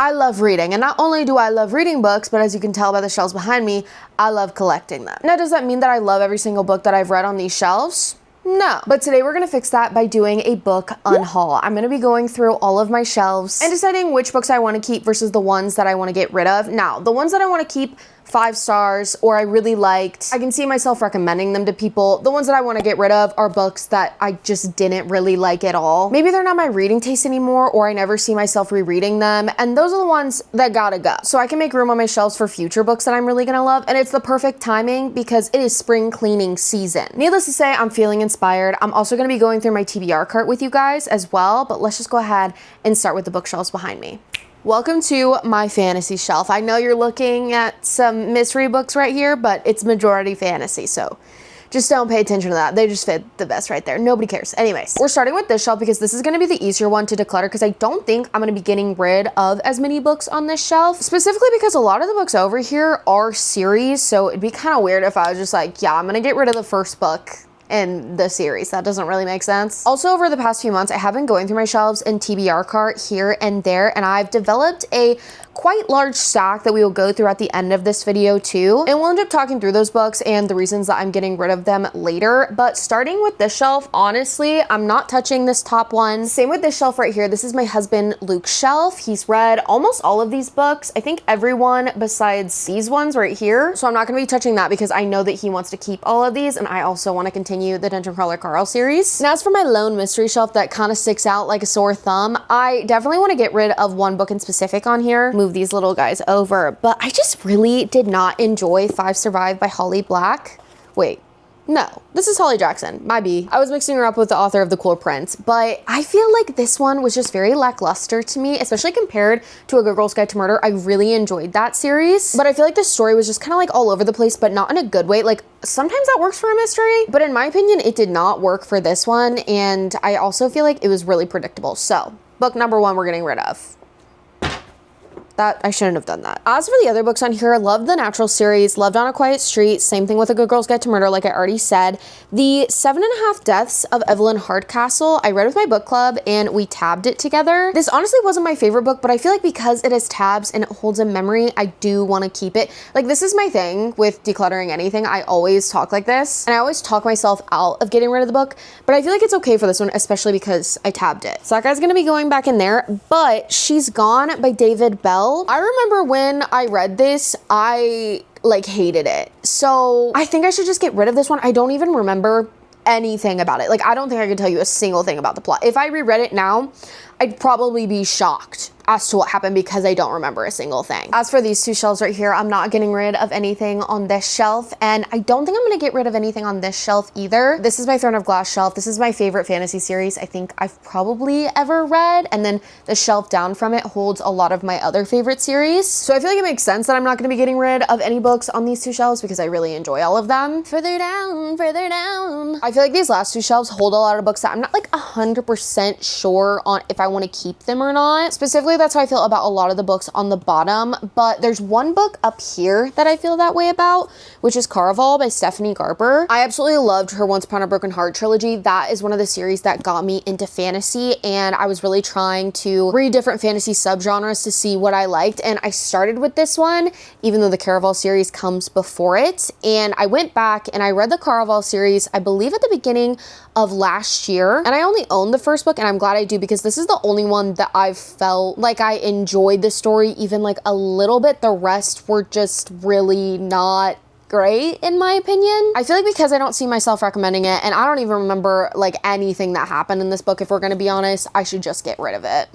I love reading, and not only do I love reading books, but as you can tell by the shelves behind me, I love collecting them. Now, does that mean that I love every single book that I've read on these shelves? No. But today we're gonna fix that by doing a book unhaul. I'm gonna be going through all of my shelves and deciding which books I wanna keep versus the ones that I wanna get rid of. Now, the ones that I wanna keep 5 stars or I really liked, I can see myself recommending them to people. The ones that I want to get rid of are books that I just didn't really like at all. Maybe they're not my reading taste anymore, or I never see myself rereading them, and those are the ones that gotta go. So I can make room on my shelves for future books that I'm really gonna love, and it's the perfect timing because it is spring cleaning season. Needless to say, I'm feeling inspired. I'm also gonna be going through my TBR cart with you guys as well, but let's just go ahead and start with the bookshelves behind me. Welcome to my fantasy shelf. I know you're looking at some mystery books right here, but it's majority fantasy, so just don't pay attention to that. They just fit the best right there. Nobody cares. Anyways, we're starting with this shelf because this is gonna be the easier one to declutter because I don't think I'm gonna be getting rid of as many books on this shelf, specifically because a lot of the books over here are series, so it'd be kind of weird if I was just like, yeah, I'm gonna get rid of the first book in the series. That doesn't really make sense. Also, over the past few months, I have been going through my shelves and TBR cart here and there, and I've developed a quite large stack that we will go through at the end of this video too. And we'll end up talking through those books and the reasons that I'm getting rid of them later. But starting with this shelf, honestly, I'm not touching this top one. Same with this shelf right here. This is my husband Luke's shelf. He's read almost all of these books. I think everyone besides these ones right here. So I'm not gonna be touching that because I know that he wants to keep all of these, and I also want to continue the Dungeon Crawler Carl series. Now, as for my lone mystery shelf that kind of sticks out like a sore thumb, I definitely want to get rid of one book in specific on here. Move these little guys over, but I just really did not enjoy 5 Survive by Holly Black. Wait, no, this is Holly Jackson, my bee. I was mixing her up with the author of The Cool Prince, but I feel like this one was just very lackluster to me, especially compared to A Good Girl's Guide to Murder. I really enjoyed that series, but I feel like the story was just kind of like all over the place, but not in a good way. Like, sometimes that works for a mystery, but in my opinion, it did not work for this one, and I also feel like it was really predictable. So, book number 1 we're getting rid of. That I shouldn't have done that. As for the other books on here, loved the Natural series, loved On a Quiet Street, same thing with A Good Girl's Guide to Murder, like I already said. The 7.5 Deaths of Evelyn Hardcastle, I read with my book club and we tabbed it together. This honestly wasn't my favorite book, but I feel like because it has tabs and it holds a memory, I do want to keep it. Like, this is my thing with decluttering anything. I always talk like this, and I always talk myself out of getting rid of the book, but I feel like it's okay for this one, especially because I tabbed it. So that guy's gonna be going back in there, but She's Gone by David Bell. I remember when I read this, I like hated it. So I think I should just get rid of this one. I don't even remember anything about it. Like, I don't think I can tell you a single thing about the plot. If I reread it now, I'd probably be shocked as to what happened because I don't remember a single thing. As for these 2 shelves right here, I'm not getting rid of anything on this shelf, and I don't think I'm gonna get rid of anything on this shelf either. This is my Throne of Glass shelf. This is my favorite fantasy series I think I've probably ever read, and then the shelf down from it holds a lot of my other favorite series. So I feel like it makes sense that I'm not gonna be getting rid of any books on these 2 shelves because I really enjoy all of them. Further down, further down. I feel like these last 2 shelves hold a lot of books that I'm not like 100% sure on if I want to keep them or not. Specifically, that's how I feel about a lot of the books on the bottom, but there's one book up here that I feel that way about, which is Caraval by Stephanie Garber. I absolutely loved her Once Upon a Broken Heart trilogy. That is one of the series that got me into fantasy, and I was really trying to read different fantasy subgenres to see what I liked, and I started with this one, even though the Caraval series comes before it, and I went back and I read the Caraval series, I believe at the beginning of last year, and I only own the first book, and I'm glad I do because this is the only one that I've felt like I enjoyed the story even like a little bit. The rest were just really not great in my opinion. I feel like because I don't see myself recommending it, and I don't even remember like anything that happened in this book, if we're gonna be honest, I should just get rid of it.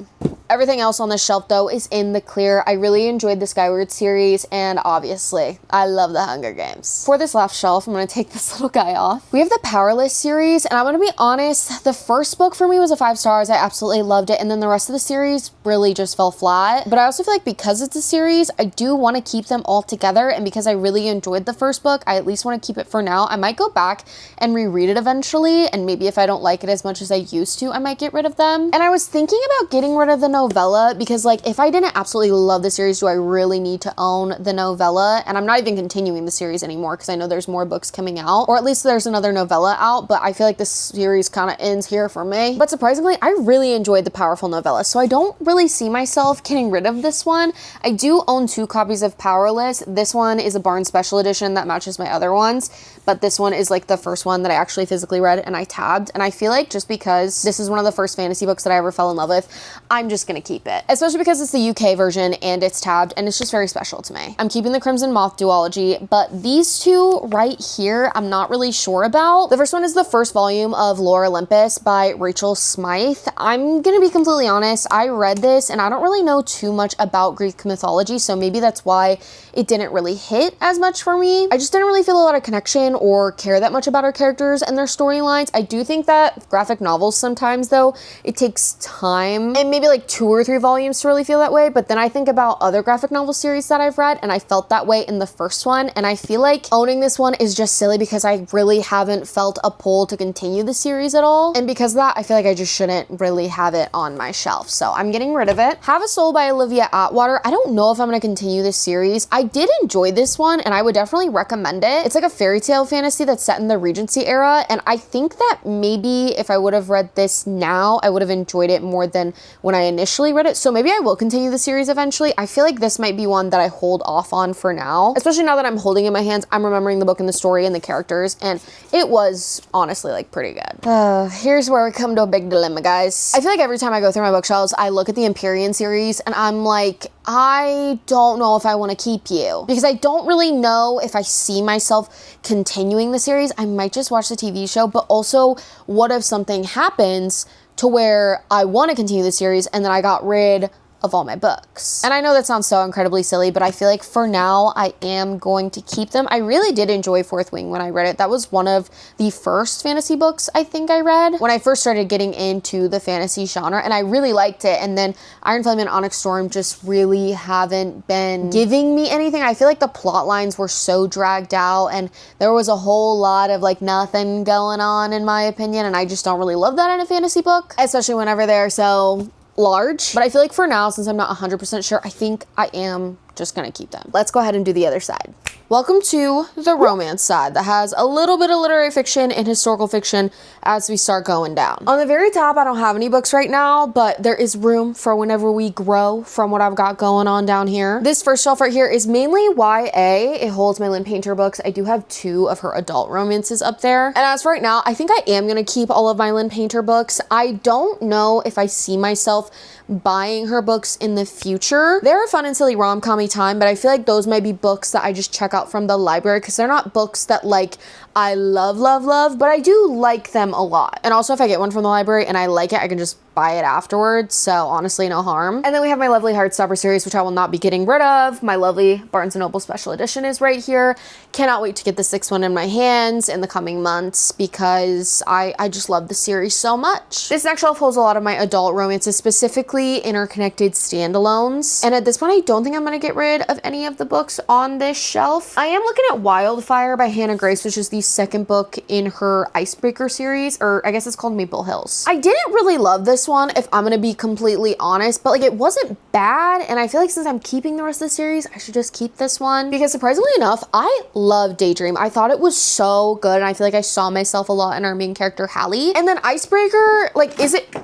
Everything else on this shelf though is in the clear. I really enjoyed the Skyward series, and obviously I love the Hunger Games. For this left shelf, I'm gonna take this little guy off. We have the Powerless series, and I'm gonna be honest, the first book for me was a 5 stars. I absolutely loved it, and then the rest of the series really just fell flat. But I also feel like because it's a series, I do want to keep them all together, and because I really enjoyed the first book, I at least want to keep it for now. I might go back and reread it eventually, and maybe if I don't like it as much as I used to, I might get rid of them. And I was thinking about getting rid of the novella because like if I didn't absolutely love the series, do I really need to own the novella? And I'm not even continuing the series anymore because I know there's more books coming out, or at least there's another novella out, but I feel like this series kind of ends here for me. But surprisingly, I really enjoyed the powerful novella, so I don't really see myself getting rid of this one. I do own 2 copies of Powerless. This one is a Barnes special edition that matches my other ones, but this one is like the first one that I actually physically read and I tabbed, and I feel like just because this is one of the first fantasy books that I ever fell in love with, I'm just gonna keep it, especially because it's the UK version and it's tabbed and it's just very special to me. I'm keeping the Crimson Moth duology, but these 2 right here I'm not really sure about. The first one is the first volume of Lore Olympus by Rachel Smythe. I'm gonna be completely honest, I read this and I don't really know too much about Greek mythology, so maybe that's why it didn't really hit as much for me. I just didn't really feel a lot of connection or care that much about our characters and their storylines. I do think that graphic novels sometimes though, it takes time and maybe like 2 or 3 volumes to really feel that way, but then I think about other graphic novel series that I've read and I felt that way in the first one, and I feel like owning this one is just silly because I really haven't felt a pull to continue the series at all, and because of that I feel like I just shouldn't really have it on my shelf, so I'm getting rid of it. Have a Soul by Olivia Atwater. I don't know if I'm going to continue this series. I did enjoy this one and I would definitely recommend it. It's like a fairy tale fantasy that's set in the Regency era, and I think that maybe if I would have read this now I would have enjoyed it more than when I initially read it, so maybe I will continue the series eventually. I feel like this might be one that I hold off on for now, especially now that I'm holding it in my hands. I'm remembering the book and the story and the characters, and it was honestly like pretty good. Here's where we come to a big dilemma, guys. I feel like every time I go through my bookshelves I look at the Empyrean series and I'm like, I don't know if I want to keep you, because I don't really know if I see myself continuing the series. I might just watch the TV show, but also what if something happens to where I want to continue the series and then I got rid of all my books. And I know that sounds so incredibly silly, but I feel like for now I am going to keep them. I really did enjoy Fourth Wing when I read it. That was one of the first fantasy books I think I read when I first started getting into the fantasy genre, and I really liked it. And then Iron Flame and Onyx Storm just really haven't been giving me anything. I feel like the plot lines were so dragged out and there was a whole lot of like nothing going on in my opinion, and I just don't really love that in a fantasy book, especially whenever they're so large. But I feel like for now, since I'm not 100% sure, I think I am just gonna keep them. Let's go ahead and do the other side. Welcome to the romance side that has a little bit of literary fiction and historical fiction as we start going down. On the very top, I don't have any books right now, but there is room for whenever we grow from what I've got going on down here. This first shelf right here is mainly YA. It holds my Lynn Painter books. I do have 2 of her adult romances up there. And as for right now, I think I am gonna keep all of my Lynn Painter books. I don't know if I see myself buying her books in the future. They're a fun and silly rom-com-y time, but I feel like those might be books that I just check out from the library because they're not books that like I love, but I do like them a lot. And also if I get one from the library and I like it, I can just buy it afterwards, so honestly no harm. And then we have my lovely Heartstopper series, which I will not be getting rid of. My lovely Barnes & Noble special edition is right here. Cannot wait to get the 6th one in my hands in the coming months because I just love the series so much. This next shelf holds a lot of my adult romances, specifically interconnected standalones. And at this point, I don't think I'm gonna get rid of any of the books on this shelf. I am looking at Wildfire by Hannah Grace, which is the 2nd book in her Icebreaker series, or I guess it's called Maple Hills. I didn't really love this one, if I'm gonna be completely honest, but like it wasn't bad, and I feel like since I'm keeping the rest of the series, I should just keep this one because surprisingly enough, I love Daydream. I thought it was so good, and I feel like I saw myself a lot in our main character, Hallie. And then Icebreaker, like, is it...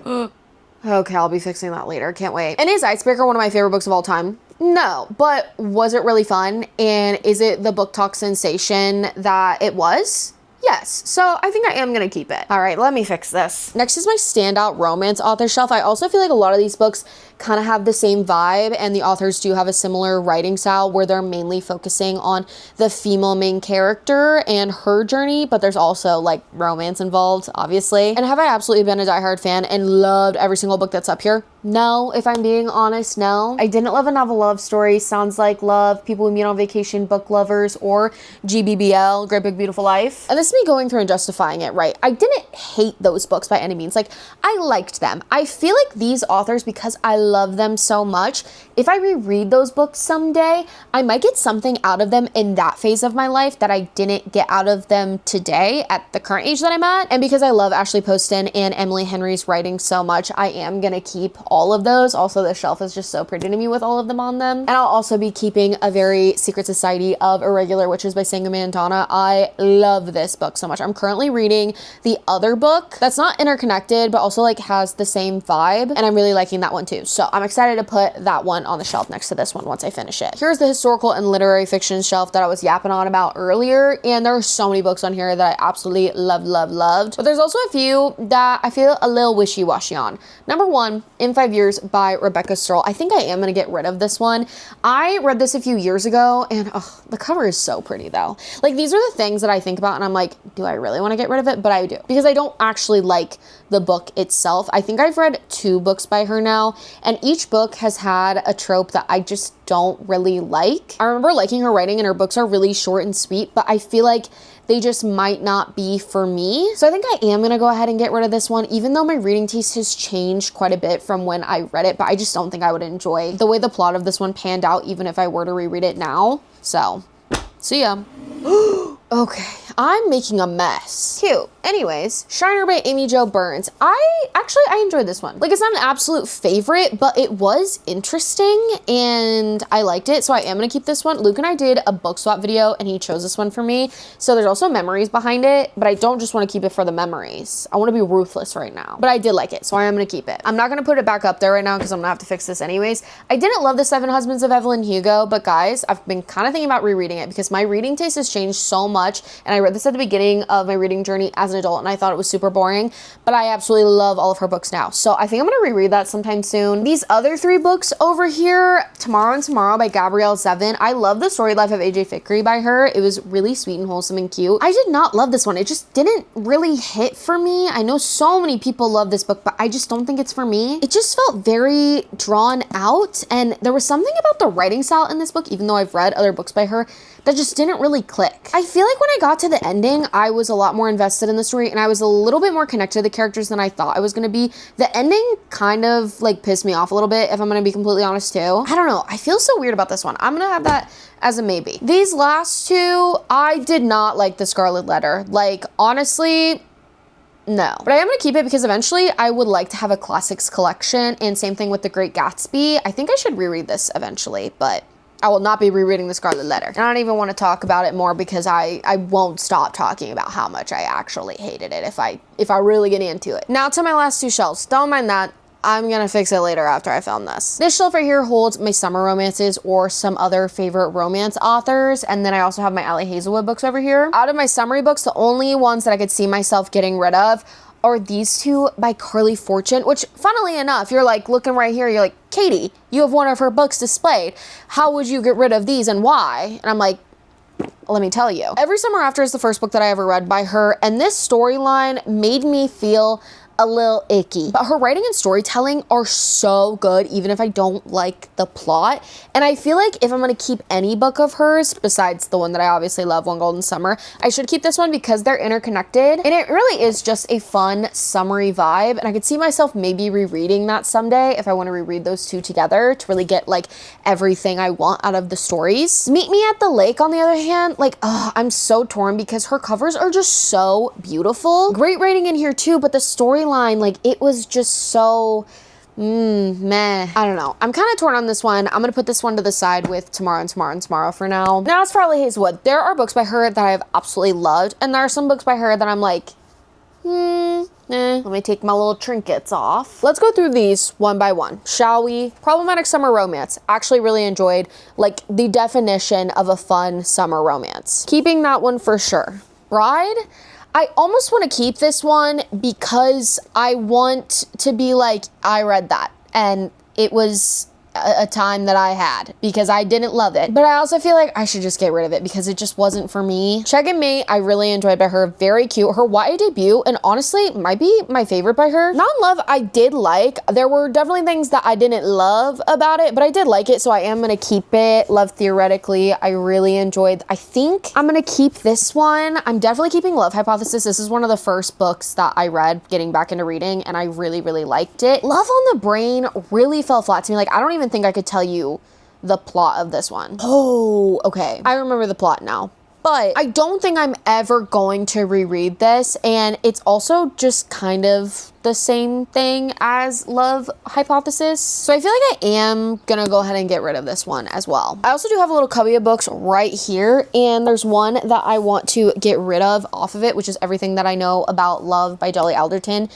Okay, I'll be fixing that later. Can't wait. And is Icebreaker one of my favorite books of all time? No, but was it really fun? And is it the book talk sensation that it was? Yes, so I think I am gonna keep it. All right, let me fix this. Next is my standout romance author shelf. I also feel like a lot of these books kind of have the same vibe, and the authors do have a similar writing style where they're mainly focusing on the female main character and her journey, but there's also like romance involved, obviously. And have I absolutely been a diehard fan and loved every single book that's up here? No, if I'm being honest, no. I didn't love a novel love story, Sounds Like Love, People We Meet on Vacation, Book Lovers, or GBBL, Great Big Beautiful Life. And this is me going through and justifying it, right? I didn't hate those books by any means. Like, I liked them. I feel like these authors, because I love them so much. If I reread those books someday, I might get something out of them in that phase of my life that I didn't get out of them today at the current age that I'm at. And because I love Ashley Poston and Emily Henry's writing so much, I am gonna keep all of those. Also, the shelf is just so pretty to me with all of them on them. And I'll also be keeping A Very Secret Society of Irregular Witches by Sangamon Donna. I love this book so much. I'm currently reading the other book that's not interconnected, but also like has the same vibe. And I'm really liking that one too. So I'm excited to put that one on the shelf next to this one once I finish it. Here's the historical and literary fiction shelf that I was yapping on about earlier. And there are so many books on here that I absolutely loved. But there's also a few that I feel a little wishy-washy on. Number one, In 5 Years by Rebecca Stroll. I think I am gonna get rid of this one. I read this a few years ago and the cover is so pretty though. Like these are the things that I think about and I'm like, do I really want to get rid of it? But I do, because I don't actually like the book itself. I think I've read 2 books by her now, and each book has had a trope that I just don't really like. I remember liking her writing and her books are really short and sweet, but I feel like they just might not be for me. So I think I am gonna go ahead and get rid of this one, even though my reading taste has changed quite a bit from when I read it, but I just don't think I would enjoy the way the plot of this one panned out, even if I were to reread it now. So, see ya. Okay, I'm making a mess. Cute. Anyways, Shiner by Amy Jo Burns. I enjoyed this one. Like, it's not an absolute favorite, but it was interesting and I liked it. So I am gonna keep this one. Luke and I did a book swap video and he chose this one for me. So there's also memories behind it, but I don't just want to keep it for the memories. I want to be ruthless right now, but I did like it. So I am gonna keep it. I'm not gonna put it back up there right now because I'm gonna have to fix this anyways. I didn't love The Seven Husbands of Evelyn Hugo, but guys, I've been kind of thinking about rereading it because my reading taste has changed so much. And I read this at the beginning of my reading journey as an adult and I thought it was super boring, but I absolutely love all of her books now. So I think I'm gonna reread that sometime soon. These other 3 books over here, Tomorrow and Tomorrow by Gabrielle Zevin. I love The Story Life of AJ Fikry by her. It was really sweet and wholesome and cute. I did not love this one. It just didn't really hit for me. I know so many people love this book, but I just don't think it's for me. It just felt very drawn out, and there was something about the writing style in this book, even though I've read other books by her, that just didn't really click. I feel like when I got to the ending, I was a lot more invested in the story and I was a little bit more connected to the characters than I thought I was gonna be. The ending kind of like pissed me off a little bit, if I'm gonna be completely honest too. I don't know, I feel so weird about this one. I'm gonna have that as a maybe. These last 2, I did not like The Scarlet Letter. Like, honestly, no. But I am gonna keep it because eventually I would like to have a classics collection, and same thing with The Great Gatsby. I think I should reread this eventually, but I will not be rereading The Scarlet Letter. And I don't even want to talk about it more because I won't stop talking about how much I actually hated it if I really get into it. Now to my last 2 shelves. Don't mind that. I'm gonna fix it later after I film this. This shelf right here holds my summer romances or some other favorite romance authors. And then I also have my Allie Hazelwood books over here. Out of my summery books, the only ones that I could see myself getting rid of are these 2 by Carly Fortune, which funnily enough, you're like looking right here, you're like, Katie, you have one of her books displayed. How would you get rid of these and why? And I'm like, let me tell you. Every Summer After is the first book that I ever read by her, and this storyline made me feel a little icky. But her writing and storytelling are so good, even if I don't like the plot. And I feel like if I'm gonna keep any book of hers, besides the one that I obviously love, One Golden Summer, I should keep this one because they're interconnected. And it really is just a fun, summery vibe. And I could see myself maybe rereading that someday if I want to reread those 2 together to really get like everything I want out of the stories. Meet Me at the Lake, on the other hand, like, I'm so torn because her covers are just so beautiful. Great writing in here too, but the storyline, like, it was just so meh. I don't know. I'm kind of torn on this one. I'm gonna put this one to the side with Tomorrow and Tomorrow and Tomorrow for now. Now as for Allie Hazelwood, there are books by her that I have absolutely loved, and there are some books by her that I'm like, let me take my little trinkets off. Let's go through these one by one, shall we? Problematic Summer Romance. Actually really enjoyed, like, the definition of a fun summer romance. Keeping that one for sure. Bride? I almost want to keep this one because I want to be like, I read that and it was a time that I had because I didn't love it. But I also feel like I should just get rid of it because it just wasn't for me. Check and Mate, I really enjoyed by her. Very cute. Her YA debut, and honestly, might be my favorite by her. Non-Love, I did like. There were definitely things that I didn't love about it, but I did like it, so I am gonna keep it. Love Theoretically, I really enjoyed. I think I'm gonna keep this one. I'm definitely keeping Love Hypothesis. This is one of the first books that I read getting back into reading, and I really, really liked it. Love on the Brain really fell flat to me. Like, I don't even think I could tell you the plot of this one. Oh, okay. I remember the plot now. But I don't think I'm ever going to reread this, and it's also just kind of the same thing as Love Hypothesis. So I feel like I am gonna go ahead and get rid of this one as well. I also do have a little cubby of books right here, and there's one that I want to get rid of off of it, which is Everything That I Know About Love by Dolly Alderton.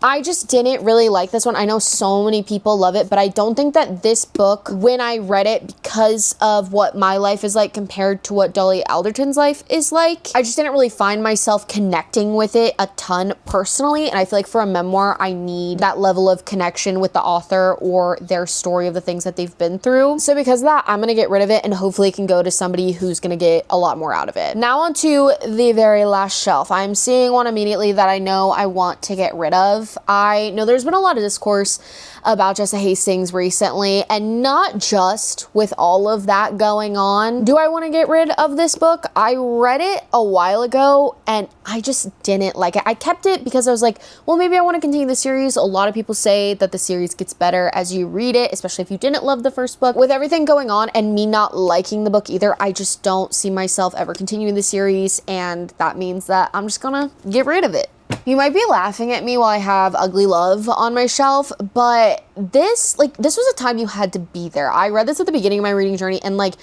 I just didn't really like this one. I know so many people love it, but I don't think that this book, when I read it, because of what my life is like compared to what Dolly Alderton's life is like, I just didn't really find myself connecting with it a ton personally. And I feel like for a memoir, I need that level of connection with the author or their story of the things that they've been through. So because of that, I'm gonna get rid of it and hopefully it can go to somebody who's gonna get a lot more out of it. Now onto the very last shelf. I'm seeing one immediately that I know I want to get rid of. I know there's been a lot of discourse about Jessa Hastings recently, and not just with all of that going on. Do I want to get rid of this book? I read it a while ago and I just didn't like it. I kept it because I was like, well, maybe I want to continue the series. A lot of people say that the series gets better as you read it, especially if you didn't love the first book. With everything going on and me not liking the book either, I just don't see myself ever continuing the series, and that means that I'm just gonna get rid of it. You might be laughing at me while I have Ugly Love on my shelf, but this was a time you had to be there. I read this at the beginning of my reading journey, and like,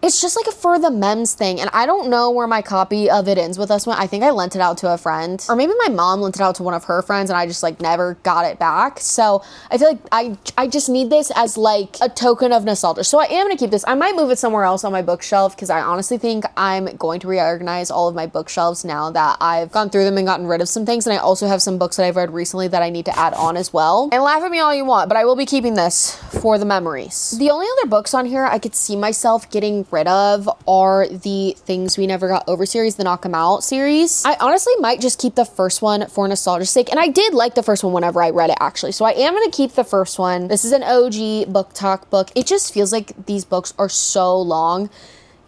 it's just like a for the memes thing, and I don't know where my copy of It Ends With Us went. I think I lent it out to a friend, or maybe my mom lent it out to one of her friends and I just like never got it back. So I feel like I just need this as like a token of nostalgia. So I am gonna keep this. I might move it somewhere else on my bookshelf because I honestly think I'm going to reorganize all of my bookshelves now that I've gone through them and gotten rid of some things. And I also have some books that I've read recently that I need to add on as well. And laugh at me all you want, but I will be keeping this for the memories. The only other books on here I could see myself getting rid of are the Things We Never Got Over series, the Knock 'Em Out series. I honestly might just keep the first one for nostalgia's sake, and I did like the first one whenever I read it actually, so I am gonna keep the first one. This is an OG book talk book. It just feels like these books are so long,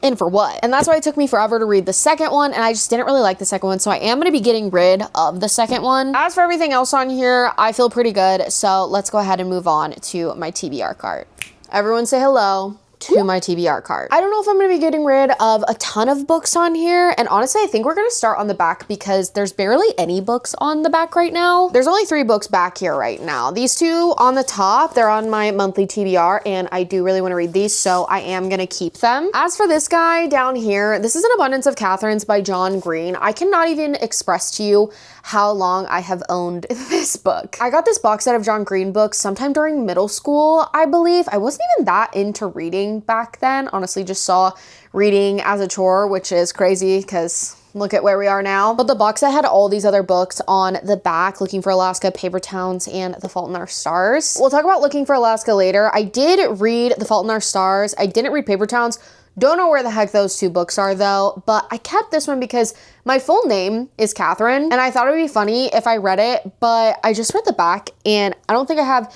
and for what? And that's why it took me forever to read the second one, and I just didn't really like the second one, so I am gonna be getting rid of the second one. As for everything else on here, I feel pretty good, so let's go ahead and move on to my TBR cart. Everyone say hello to my TBR cart. I don't know if I'm gonna be getting rid of a ton of books on here, and honestly I think we're gonna start on the back because there's barely any books on the back right now. There's only 3 books back here right now. These 2 on the top, they're on my monthly TBR, and I do really want to read these, so I am gonna keep them. As for this guy down here, this is An Abundance of Catherines by John Green. I cannot even express to you how long I have owned this book. I got this box set of John Green books sometime during middle school, I believe. I wasn't even that into reading back then. Honestly, just saw reading as a chore, which is crazy because look at where we are now. But the box set had all these other books on the back: Looking for Alaska, Paper Towns, and The Fault in Our Stars. We'll talk about Looking for Alaska later. I did read The Fault in Our Stars. I didn't read Paper Towns. Don't know where the heck those 2 books are though, but I kept this one because my full name is Catherine, and I thought it would be funny if I read it, but I just read the back and I don't think I have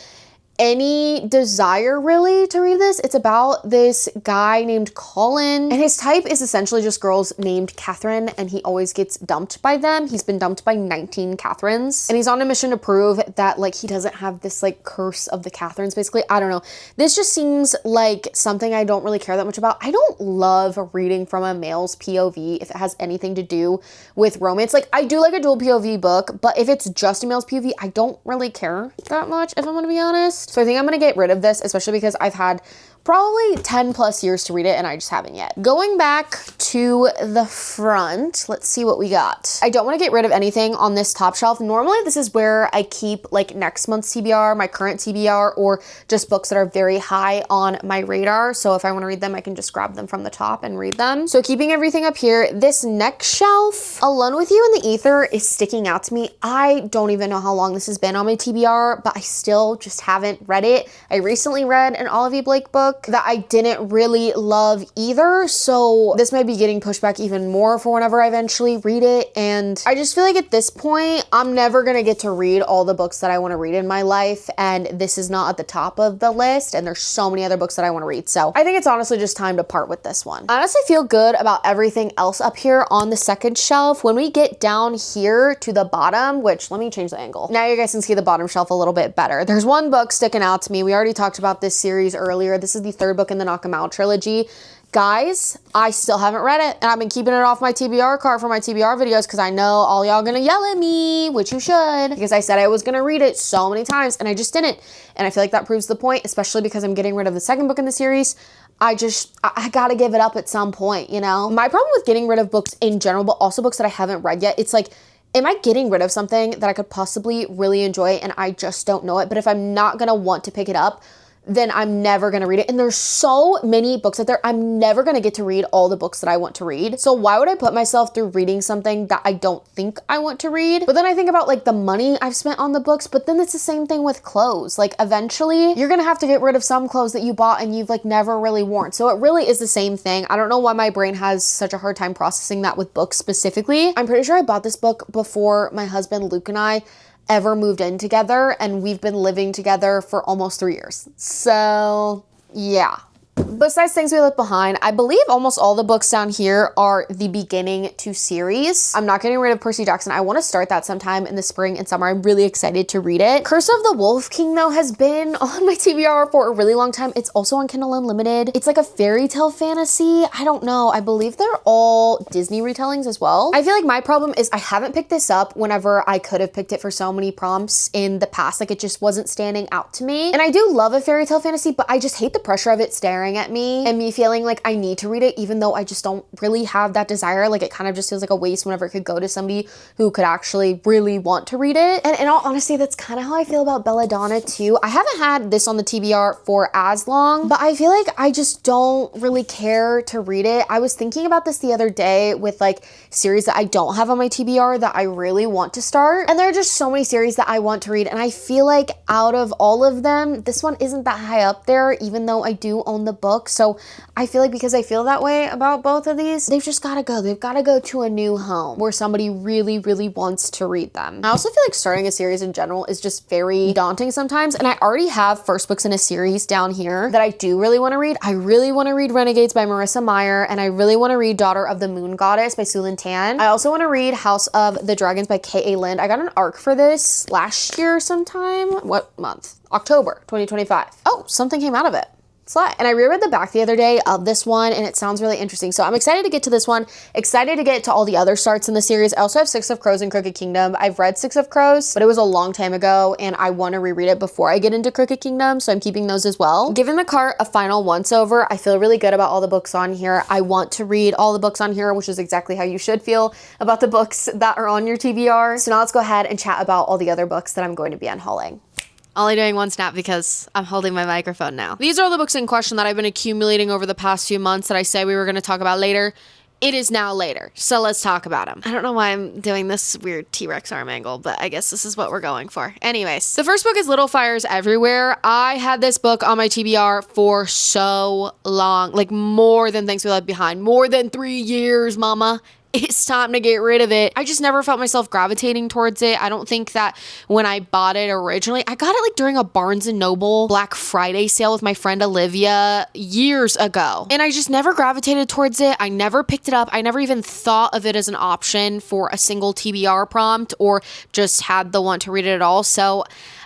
any desire really to read this. It's about this guy named Colin, and his type is essentially just girls named Catherine, and he always gets dumped by them. He's been dumped by 19 Catherines, and he's on a mission to prove that like he doesn't have this like curse of the Catherines, basically. I don't know. This just seems like something I don't really care that much about. I don't love reading from a male's POV if it has anything to do with romance. Like, I do like a dual POV book, but if it's just a male's POV, I don't really care that much, if I'm gonna be honest. So I think I'm gonna get rid of this, especially because I've had probably 10 plus years to read it and I just haven't yet. Going back to the front. Let's see what we got. I don't want to get rid of anything on this top shelf. Normally this is where I keep like next month's TBR, my current TBR, or just books that are very high on my radar. So if I want to read them, I can just grab them from the top and read them. So keeping everything up here, this next shelf, Alone with You in the Ether, is sticking out to me. I don't even know how long this has been on my TBR, but I still just haven't read it. I recently read an Olivia Blake book that I didn't really love either, so this might be getting pushed back even more for whenever I eventually read it. And I just feel like at this point, I'm never gonna get to read all the books that I want to read in my life, and this is not at the top of the list, and there's so many other books that I want to read. So I think it's honestly just time to part with this one. I honestly feel good about everything else up here on the second shelf. When we get down here to the bottom, which let me change the angle. Now you guys can see the bottom shelf a little bit better. There's one book sticking out to me. We already talked about this series earlier. This is the third book in the Knock 'Em Out trilogy. Guys, I still haven't read it, and I've been keeping it off my TBR card for my TBR videos because I know all y'all gonna yell at me, which you should, because I said I was gonna read it so many times and I just didn't. And I feel like that proves the point, especially because I'm getting rid of the second book in the series. I gotta give it up at some point, you know? My problem with getting rid of books in general, but also books that I haven't read yet, it's like, am I getting rid of something that I could possibly really enjoy and I just don't know it? But if I'm not gonna want to pick it up, then I'm never gonna read it. And there's so many books out there. I'm never gonna get to read all the books that I want to read. So why would I put myself through reading something that I don't think I want to read? But then I think about like the money I've spent on the books, but then it's the same thing with clothes. Like eventually you're gonna have to get rid of some clothes that you bought and you've like never really worn. So it really is the same thing. I don't know why my brain has such a hard time processing that with books specifically. I'm pretty sure I bought this book before my husband Luke and I ever moved in together, and we've been living together for almost 3 years. So yeah. Besides things we left behind, I believe almost all the books down here are the beginning to series. I'm not getting rid of Percy Jackson. I want to start that sometime in the spring and summer. I'm really excited to read it. Curse of the Wolf King, though, has been on my TBR for a really long time. It's also on Kindle Unlimited. It's like a fairy tale fantasy. I don't know. I believe they're all Disney retellings as well. I feel like my problem is I haven't picked this up whenever I could have picked it for so many prompts in the past. Like it just wasn't standing out to me. And I do love a fairy tale fantasy, but I just hate the pressure of it staring at me and me feeling like I need to read it even though I just don't really have that desire. Like it kind of just feels like a waste whenever it could go to somebody who could actually really want to read it. And in all honesty, that's kind of how I feel about Belladonna too. I haven't had this on the TBR for as long, but I feel like I just don't really care to read it. I was thinking about this the other day with like series that I don't have on my TBR that I really want to start. And there are just so many series that I want to read. And I feel like out of all of them, this one isn't that high up there, even though I do own the book. So I feel like because I feel that way about both of these, they've just got to go. They've got to go to a new home where somebody really, really wants to read them. I also feel like starting a series in general is just very daunting sometimes. And I already have first books in a series down here that I do really want to read. I really want to read Renegades by Marissa Meyer, and I really want to read Daughter of the Moon Goddess by Su Lin Tan. I also want to read House of the Dragons by K.A. Lind. I got an ARC for this last year sometime. What month? October 2025. Oh, something came out of it. And I reread the back the other day of this one, and it sounds really interesting. So I'm excited to get to this one, excited to get to all the other starts in the series. I also have Six of Crows and Crooked Kingdom. I've read Six of Crows, but it was a long time ago, and I want to reread it before I get into Crooked Kingdom, so I'm keeping those as well. Giving the cart a final once over, I feel really good about all the books on here. I want to read all the books on here, which is exactly how you should feel about the books that are on your TBR. So now let's go ahead and chat about all the other books that I'm going to be unhauling. Only doing one snap because I'm holding my microphone now. These are all the books in question that I've been accumulating over the past few months that I said we were going to talk about later. It is now later, so let's talk about them. I don't know why I'm doing this weird T-Rex arm angle, but I guess this is what we're going for. Anyways, the first book is Little Fires Everywhere. I had this book on my TBR for so long, like more than Things We Left Behind, more than 3 years, mama. It's time to get rid of it. I just never felt myself gravitating towards it. I don't think that when I bought it originally, I got it like during a Barnes & Noble Black Friday sale with my friend Olivia years ago. And I just never gravitated towards it. I never picked it up. I never even thought of it as an option for a single TBR prompt or just had the want to read it at all. So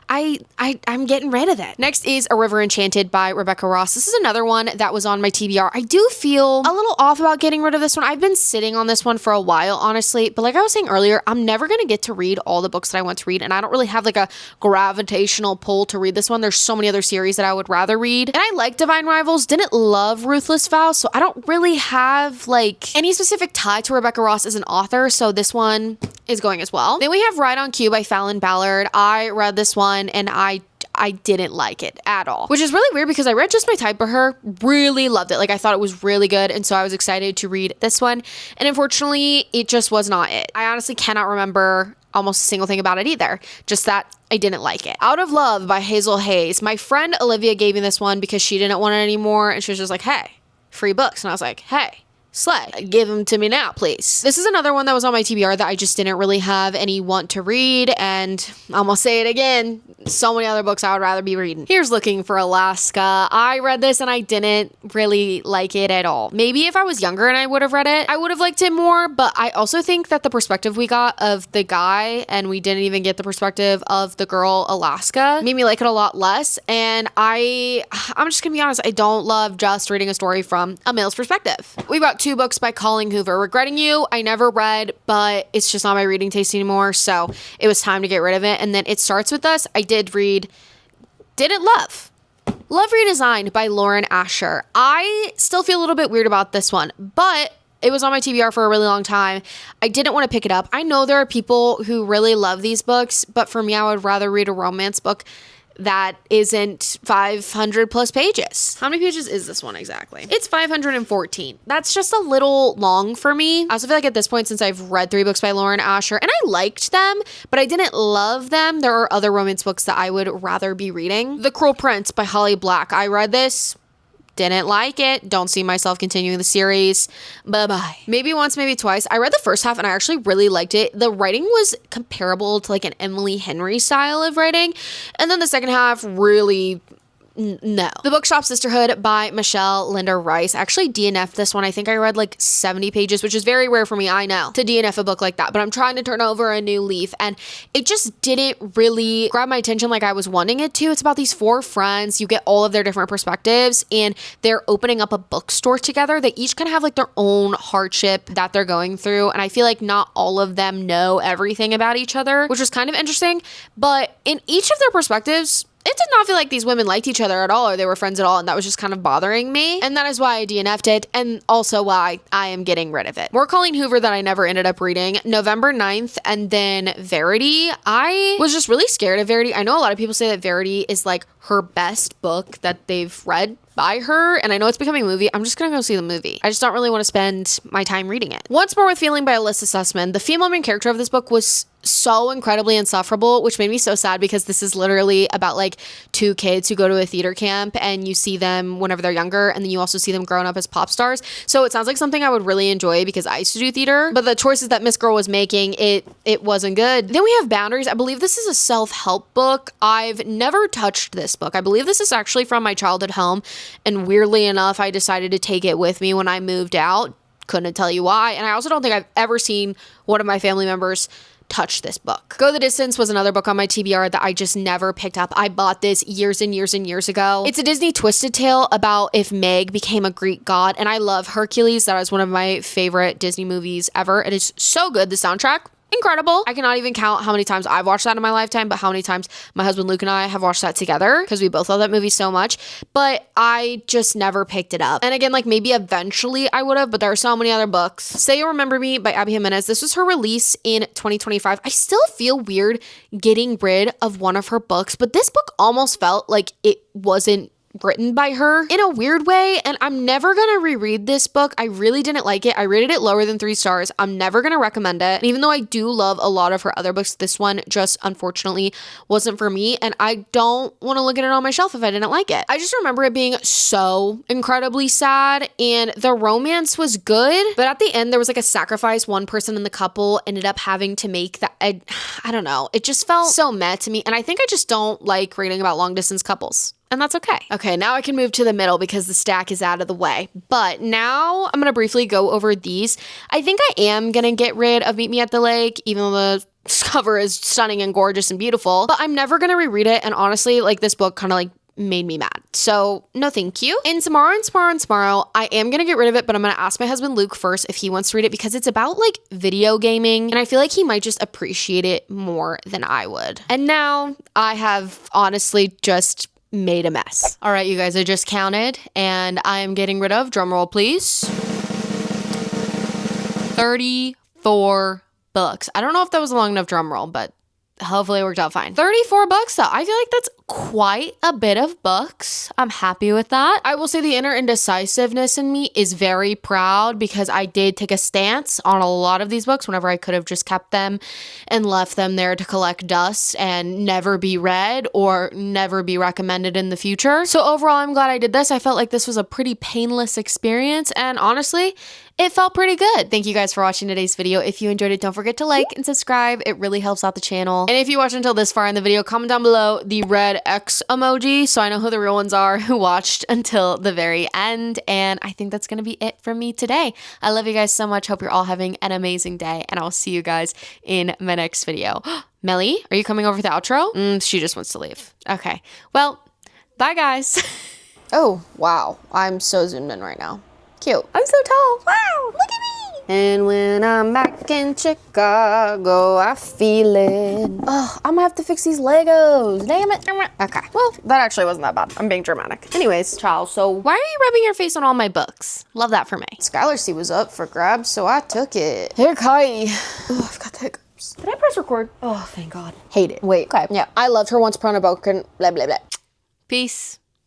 I'm getting rid of it. Next is A River Enchanted by Rebecca Ross. This is another one that was on my TBR. I do feel a little off about getting rid of this one. I've been sitting on this one for a while, honestly, but like I was saying earlier, I'm never going to get to read all the books that I want to read, and I don't really have like a gravitational pull to read this one. There's so many other series that I would rather read, and I like Divine Rivals, didn't love Ruthless Vow, so I don't really have like any specific tie to Rebecca Ross as an author, so this one is going as well. Then we have Ride on Cue by Fallon Ballard. I read this one and I didn't like it at all, which is really weird because I read Just My Type by her, really loved it. Like I thought it was really good, and so I was excited to read this one, and unfortunately it just was not it. I honestly cannot remember almost a single thing about it either, just that I didn't like it. Out of Love by Hazel Hayes. My friend Olivia gave me this one because she didn't want it anymore, and she was just like, hey, free books, and I was like, hey, slay. Give them to me now, please. This is another one that was on my TBR that I just didn't really have any want to read, and I'm gonna say it again, so many other books I would rather be reading. Here's Looking for Alaska. I read this and I didn't really like it at all. Maybe if I was younger and I would have read it, I would have liked it more, but I also think that the perspective we got of the guy, and we didn't even get the perspective of the girl Alaska, made me like it a lot less, and I'm just gonna be honest, I don't love just reading a story from a male's perspective. We've got 2 books by Colleen Hoover. Regretting You, I never read, but it's just not my reading taste anymore, so it was time to get rid of it. And then It Starts With Us, I did read, didn't love. Love Redesigned by Lauren Asher. I still feel a little bit weird about this one, but it was on my TBR for a really long time. I didn't want to pick it up. I know there are people who really love these books, but for me, I would rather read a romance book that isn't 500 plus pages. How many pages is this one exactly? It's 514. That's just a little long for me. I also feel like at this point, since I've read 3 books by Lauren Asher, and I liked them, but I didn't love them, there are other romance books that I would rather be reading. The Cruel Prince by Holly Black. I read this, didn't like it, don't see myself continuing the series, bye-bye. Maybe once, maybe twice. I read the first half and I actually really liked it. The writing was comparable to like an Emily Henry style of writing, and then the second half really no. The Bookshop Sisterhood by Michelle Linda Rice. I actually DNF'd this one. I think I read like 70 pages, which is very rare for me, I know, to DNF a book like that, but I'm trying to turn over a new leaf, and it just didn't really grab my attention like I was wanting it to. It's about these 4 friends. You get all of their different perspectives, and they're opening up a bookstore together. They each kind of have like their own hardship that they're going through, and I feel like not all of them know everything about each other, which was kind of interesting, but in each of their perspectives, it did not feel like these women liked each other at all, or they were friends at all, and that was just kind of bothering me. And that is why I DNF'd it, and also why I am getting rid of it. More Colleen Hoover that I never ended up reading. November 9th, and then Verity. I was just really scared of Verity. I know a lot of people say that Verity is like her best book that they've read by her, and I know it's becoming a movie. I'm just gonna go see the movie. I just don't really want to spend my time reading it. Once More with Feeling by Alyssa Sussman. The female main character of this book was so incredibly insufferable, which made me so sad because this is literally about like 2 kids who go to a theater camp, and you see them whenever they're younger, and then you also see them growing up as pop stars. So it sounds like something I would really enjoy because I used to do theater, but the choices that Miss Girl was making, it wasn't good. Then we have Boundaries. I believe this is a self-help book. I've never touched this book. I believe this is actually from my childhood home, and weirdly enough, I decided to take it with me when I moved out. Couldn't tell you why. And I also don't think I've ever seen one of my family members touch this book. Go the Distance was another book on my TBR that I just never picked up. I bought this years and years and years ago. It's a Disney twisted tale about if Meg became a Greek god, and I love Hercules. That is one of my favorite Disney movies ever. It is so good. The soundtrack, incredible. I cannot even count how many times I've watched that in my lifetime, but how many times my husband Luke and I have watched that together because we both love that movie so much, but I just never picked it up. And again, like maybe eventually I would have, but there are so many other books. Say You'll Remember Me by Abby Jimenez. This was her release in 2025. I still feel weird getting rid of one of her books, but this book almost felt like it wasn't written by her in a weird way, and I'm never gonna reread this book. I really didn't like it. I rated it lower than 3 stars. I'm never gonna recommend it. And even though I do love a lot of her other books, this one just unfortunately wasn't for me, and I don't want to look at it on my shelf if I didn't like it. I just remember it being so incredibly sad, and the romance was good, but at the end there was like a sacrifice one person in the couple ended up having to make that I don't know. It just felt so meh to me, and I think I just don't like reading about long distance couples. And that's okay. Okay, now I can move to the middle because the stack is out of the way. But now I'm going to briefly go over these. I think I am going to get rid of Meet Me at the Lake, even though the cover is stunning and gorgeous and beautiful, but I'm never gonna reread it. And honestly, like, this book kind of like made me mad. So no thank you. And tomorrow, I am gonna get rid of it, but I'm gonna ask my husband Luke first if he wants to read it, because it's about like video gaming and I feel like he might just appreciate it more than I would. And now I have honestly just made a mess. All right, you guys, I just counted and I am getting rid of, drumroll please, 34 books. I don't know if that was a long enough drumroll, but hopefully it worked out fine. 34 books though. I feel like that's quite a bit of books. I'm happy with that. I will say the inner indecisiveness in me is very proud, because I did take a stance on a lot of these books whenever I could have just kept them and left them there to collect dust and never be read or never be recommended in the future. So overall, I'm glad I did this. I felt like this was a pretty painless experience, and honestly, it felt pretty good. Thank you guys for watching today's video. If you enjoyed it, don't forget to like and subscribe. It really helps out the channel. And if you watched until this far in the video, comment down below the red X emoji so I know who the real ones are who watched until the very end. And I think that's going to be it from me today. I love you guys so much. Hope you're all having an amazing day, and I'll see you guys in my next video. Melly, are you coming over for the outro? She just wants to leave. Okay. Well, bye guys. Oh, wow. I'm so zoomed in right now. Cute. I'm so tall. Wow, look at me. And when I'm back in Chicago, I feel it. Oh, I'm gonna have to fix these Legos. Damn it. Okay. Well, that actually wasn't that bad. I'm being dramatic. Anyways, child, so why are you rubbing your face on all my books? Love that for me. Skylar's seat was up for grabs, so I took it. Here, Kai. Oh, I've got the hiccups. Did I press record? Oh, thank God. Hate it. Wait. Okay. Yeah. I loved her once upon a broken blah, blah, blah. Peace.